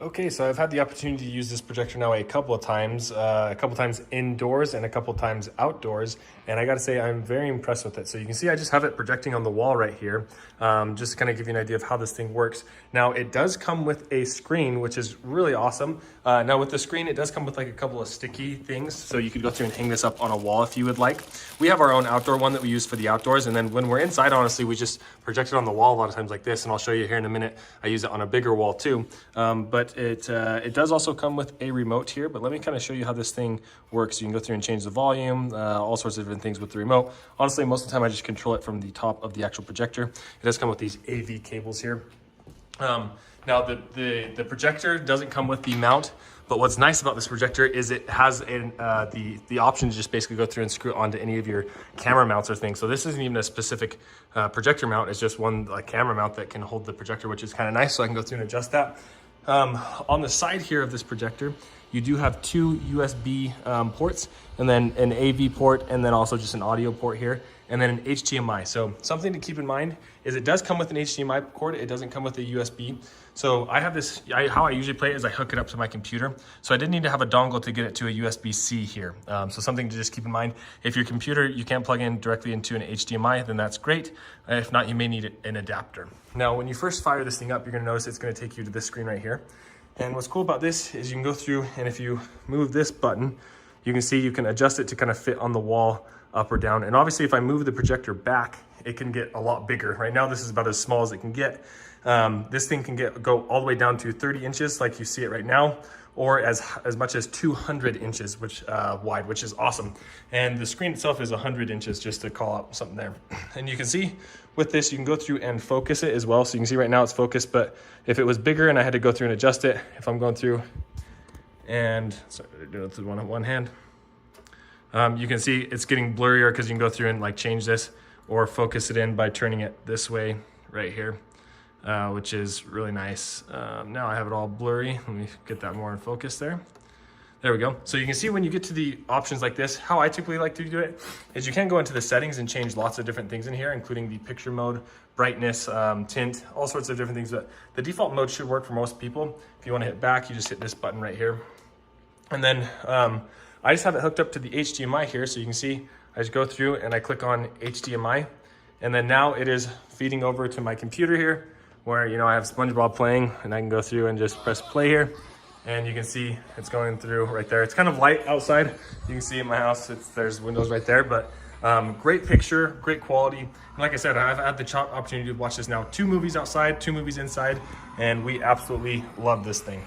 Okay, so I've had the opportunity to use this projector now a couple of times indoors and a couple of times outdoors, and I gotta say I'm very impressed with it. So you can see I just have it projecting on the wall right here, just to kind of give you an idea of how this thing works. Now it does come with a screen, which is really awesome. Now with the screen, it does come with like a couple of sticky things, so you could go through and hang this up on a wall if you would like. We have our own outdoor one that we use for the outdoors, and then when we're inside, honestly, we just project it on the wall a lot of times like this, and I'll show you here in a minute. I use it on a bigger wall too, but it does also come with a remote here, but let me kind of show you how this thing works. You can go through and change the volume, all sorts of different things with the remote. Honestly, most of the time I just control it from the top of the actual projector. It does come with these AV cables here. Now the projector doesn't come with the mount, but what's nice about this projector is it has the option to just basically go through and screw it onto any of your camera mounts or things. So this isn't even a specific projector mount, it's just one camera mount that can hold the projector, which is kind of nice, so I can go through and adjust that. On the side here of this projector, you do have two USB ports, and then an AV port, and then also just an audio port here, and then an HDMI. So something to keep in mind is it does come with an HDMI cord. It doesn't come with a USB. So I have this, how I usually play it is I hook it up to my computer. So I didn't need to have a dongle to get it to a USB-C here. So something to just keep in mind. If your computer, you can't plug in directly into an HDMI, then that's great. If not, you may need an adapter. Now, when you first fire this thing up, you're gonna notice it's gonna take you to this screen right here. And what's cool about this is you can go through, and if you move this button, you can see you can adjust it to kind of fit on the wall up or down. And obviously if I move the projector back, it can get a lot bigger. Right now, this is about as small as it can get. This thing can go all the way down to 30 inches like you see it right now, or as much as 200 inches wide, which is awesome. And the screen itself is 100 inches, just to call out something there. And you can see with this, you can go through and focus it as well. So you can see right now it's focused, but if it was bigger and I had to go through and adjust it, if I'm going through and, sorry, I do it with one hand, you can see it's getting blurrier because you can go through and change this or focus it in by turning it this way right here, which is really nice. Now I have it all blurry. Let me get that more in focus there. There we go. So you can see when you get to the options like this, how I typically like to do it is you can go into the settings and change lots of different things in here, including the picture mode, brightness, tint, all sorts of different things. But the default mode should work for most people. If you want to hit back, you just hit this button right here. And then I just have it hooked up to the HDMI here. So you can see I just go through and I click on HDMI. And then now it is feeding over to my computer here, where I have SpongeBob playing, and I can go through and just press play here. And you can see it's going through right there. It's kind of light outside. You can see in my house, there's windows right there, but great picture, great quality. And like I said, I've had the opportunity to watch this now 2 movies outside, 2 movies inside, and we absolutely love this thing.